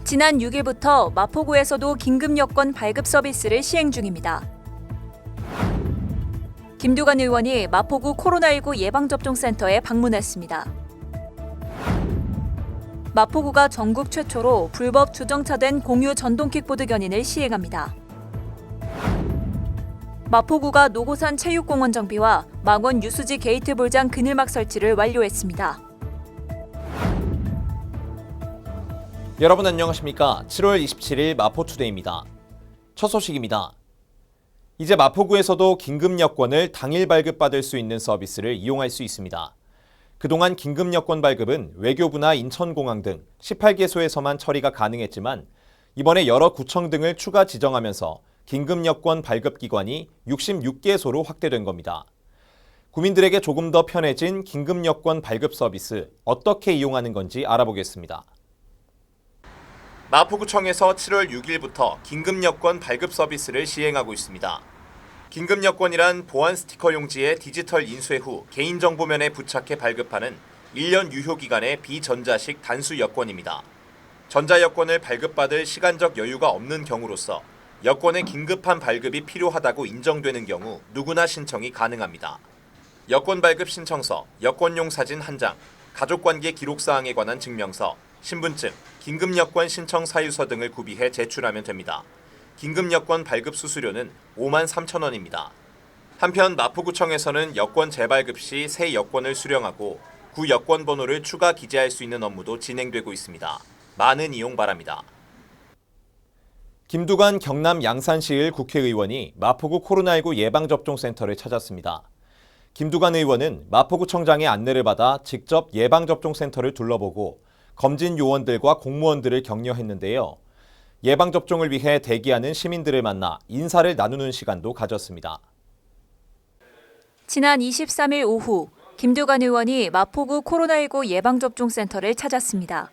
지난 6일부터 마포구에서도 긴급 여권 발급 서비스를 시행 중입니다. 김두관 의원이 마포구 코로나19 예방접종센터에 방문했습니다. 마포구가 전국 최초로 불법 주정차된 공유 전동 킥보드 견인을 시행합니다. 마포구가 노고산 체육공원 정비와 망원 유수지 게이트 볼장 그늘막 설치를 완료했습니다. 여러분 안녕하십니까? 7월 27일 마포투데이입니다. 첫 소식입니다. 이제 마포구에서도 긴급 여권을 당일 발급받을 수 있는 서비스를 이용할 수 있습니다. 그동안 긴급 여권 발급은 외교부나 인천공항 등 18개소에서만 처리가 가능했지만 이번에 여러 구청 등을 추가 지정하면서 긴급 여권 발급 기관이 66개소로 확대된 겁니다. 국민들에게 조금 더 편해진 긴급 여권 발급 서비스 어떻게 이용하는 건지 알아보겠습니다. 마포구청에서 7월 6일부터 긴급 여권 발급 서비스를 시행하고 있습니다. 긴급 여권이란 보안 스티커 용지에 디지털 인쇄 후 개인정보면에 부착해 발급하는 1년 유효 기간의 비전자식 단수 여권입니다. 전자 여권을 발급받을 시간적 여유가 없는 경우로서 여권의 긴급한 발급이 필요하다고 인정되는 경우 누구나 신청이 가능합니다. 여권 발급 신청서, 여권용 사진 1장, 가족관계 기록사항에 관한 증명서, 신분증, 긴급여권 신청 사유서 등을 구비해 제출하면 됩니다. 긴급여권 발급 수수료는 53,000원입니다. 한편 마포구청에서는 여권 재발급 시 새 여권을 수령하고 구 여권 번호를 추가 기재할 수 있는 업무도 진행되고 있습니다. 많은 이용 바랍니다. 김두관 경남 양산시을 국회의원이 마포구 코로나19 예방접종센터를 찾았습니다. 김두관 의원은 마포구청장의 안내를 받아 직접 예방접종센터를 둘러보고 검진 요원들과 공무원들을 격려했는데요. 예방접종을 위해 대기하는 시민들을 만나 인사를 나누는 시간도 가졌습니다. 지난 23일 오후 김두관 의원이 마포구 코로나19 예방접종센터를 찾았습니다.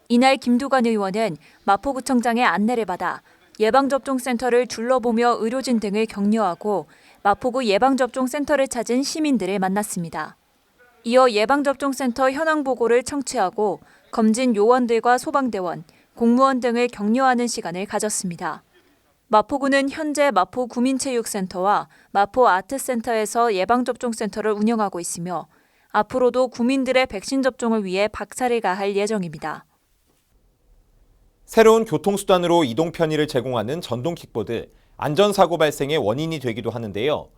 이날 김두관 의원은 마포구청장의 안내를 받아 예방접종센터를 둘러보며 의료진 등을 격려하고 마포구 예방접종센터를 찾은 시민들을 만났습니다. 이어 예방접종센터 현황 보고를 청취하고 검진 요원들과 소방대원, 공무원 등을 격려하는 시간을 가졌습니다. 마포구는 현재 마포구민체육센터와 마포아트센터에서 예방접종센터를 운영하고 있으며 앞으로도 구민들의 백신 접종을 위해 박차를 가할 예정입니다. 새로운 교통수단으로 이동 편의를 제공하는 전동 킥보드, 안전사고 발생의 원인이 되기도 하는데요.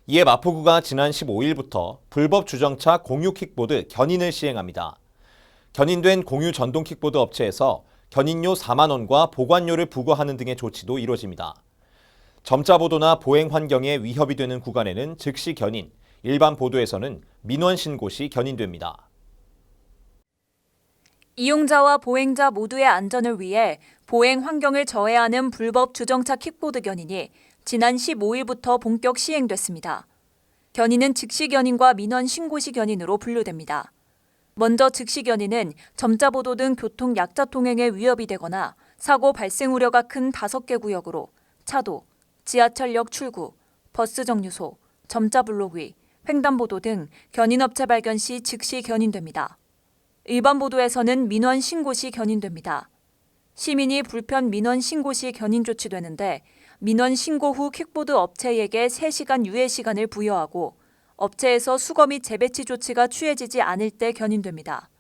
이에 마포구가 지난 15일부터 불법 주정차 공유 킥보드 견인을 시행합니다. 견인된 공유 전동 킥보드 업체에서 견인료 4만 원과 보관료를 부과하는 등의 조치도 이루어집니다. 점자 보도나 보행 환경에 위협이 되는 구간에는 즉시 견인, 일반 보도에서는 민원 신고 시 견인됩니다. 이용자와 보행자 모두의 안전을 위해 보행 환경을 저해하는 불법 주정차 킥보드 견인이 지난 15일부터 본격 시행됐습니다. 견인은 즉시 견인과 민원 신고 시 견인으로 분류됩니다. 먼저 즉시 견인은 점자 보도 등 교통 약자 통행에 위협이 되거나 사고 발생 우려가 큰 5개 구역으로 차도, 지하철역 출구, 버스 정류소, 점자 블록 위, 횡단보도 등 견인업체 발견 시 즉시 견인됩니다. 일반 보도에서는 민원 신고 시 견인됩니다. 시민이 불편 민원 신고 시 견인 조치되는데 민원 신고 후 킥보드 업체에게 3시간 유예 시간을 부여하고 업체에서 수거 및 재배치 조치가 취해지지 않을 때 견인됩니다.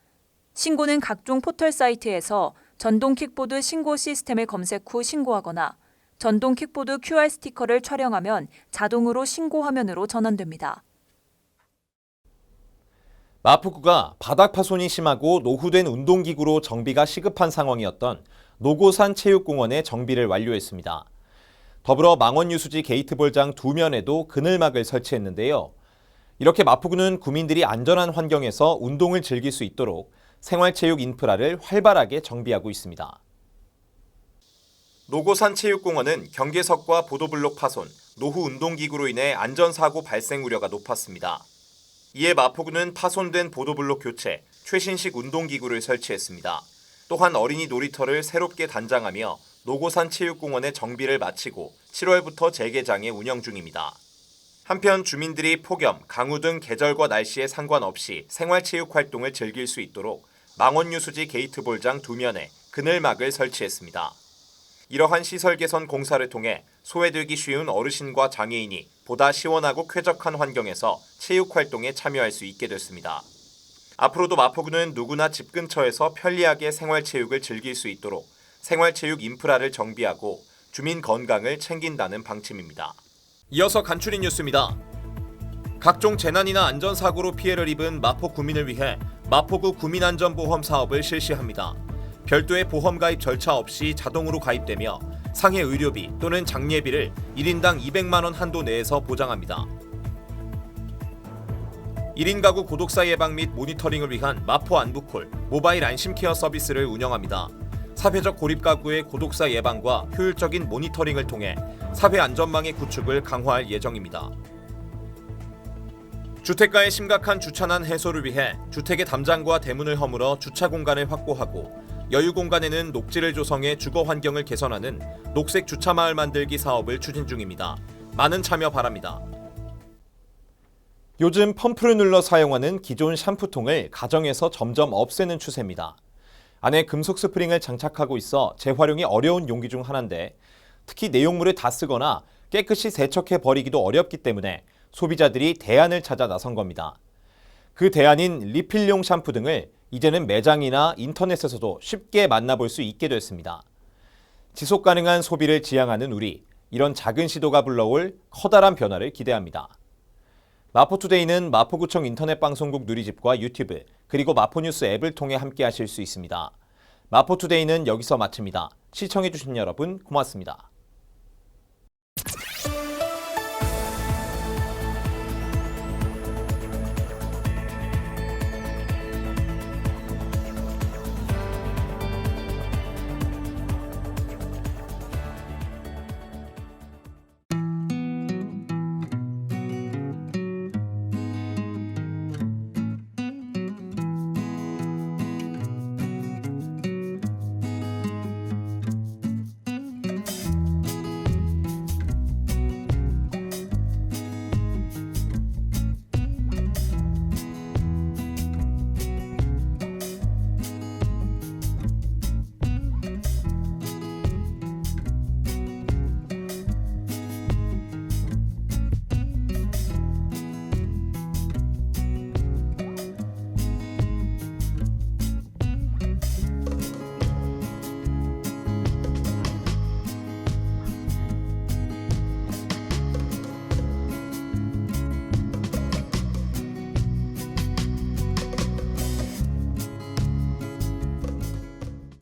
신고는 각종 포털 사이트에서 전동 킥보드 신고 시스템을 검색 후 신고하거나 전동 킥보드 QR 스티커를 촬영하면 자동으로 신고 화면으로 전환됩니다. 마포구가 바닥 파손이 심하고 노후된 운동기구로 정비가 시급한 상황이었던 노고산 체육공원의 정비를 완료했습니다. 더불어 망원 유수지 게이트 볼장 2면에도 그늘막을 설치했는데요. 이렇게 마포구는 구민들이 안전한 환경에서 운동을 즐길 수 있도록 생활체육 인프라를 활발하게 정비하고 있습니다. 노고산 체육공원은 경계석과 보도블록 파손, 노후 운동기구로 인해 안전사고 발생 우려가 높았습니다. 이에 마포구는 파손된 보도블록 교체, 최신식 운동기구를 설치했습니다. 또한 어린이 놀이터를 새롭게 단장하며 노고산 체육공원의 정비를 마치고 7월부터 재개장에 운영 중입니다. 한편 주민들이 폭염, 강우 등 계절과 날씨에 상관없이 생활체육 활동을 즐길 수 있도록 망원유수지 게이트 볼장 2면에 그늘막을 설치했습니다. 이러한 시설 개선 공사를 통해 소외되기 쉬운 어르신과 장애인이 보다 시원하고 쾌적한 환경에서 체육 활동에 참여할 수 있게 됐습니다. 앞으로도 마포구는 누구나 집 근처에서 편리하게 생활체육을 즐길 수 있도록 생활체육 인프라를 정비하고 주민 건강을 챙긴다는 방침입니다. 이어서 간추린 뉴스입니다. 각종 재난이나 안전사고로 피해를 입은 마포 구민을 위해 마포구 구민안전보험 사업을 실시합니다. 별도의 보험 가입 절차 없이 자동으로 가입되며 상해 의료비 또는 장례비를 1인당 200만 원 한도 내에서 보장합니다. 1인 가구 고독사 예방 및 모니터링을 위한 마포 안부콜 모바일 안심케어 서비스를 운영합니다. 사회적 고립 가구의 고독사 예방과 효율적인 모니터링을 통해 사회 안전망의 구축을 강화할 예정입니다. 주택가의 심각한 주차난 해소를 위해 주택의 담장과 대문을 허물어 주차 공간을 확보하고 여유 공간에는 녹지를 조성해 주거 환경을 개선하는 녹색 주차 마을 만들기 사업을 추진 중입니다. 많은 참여 바랍니다. 요즘 펌프를 눌러 사용하는 기존 샴푸통을 가정에서 점점 없애는 추세입니다. 안에 금속 스프링을 장착하고 있어 재활용이 어려운 용기 중 하나인데 특히 내용물을 다 쓰거나 깨끗이 세척해 버리기도 어렵기 때문에 소비자들이 대안을 찾아 나선 겁니다. 그 대안인 리필용 샴푸 등을 이제는 매장이나 인터넷에서도 쉽게 만나볼 수 있게 됐습니다. 지속 가능한 소비를 지향하는 우리, 이런 작은 시도가 불러올 커다란 변화를 기대합니다. 마포투데이는 마포구청 인터넷 방송국 누리집과 유튜브, 그리고 마포뉴스 앱을 통해 함께 하실 수 있습니다. 마포투데이는 여기서 마칩니다. 시청해주신 여러분 고맙습니다.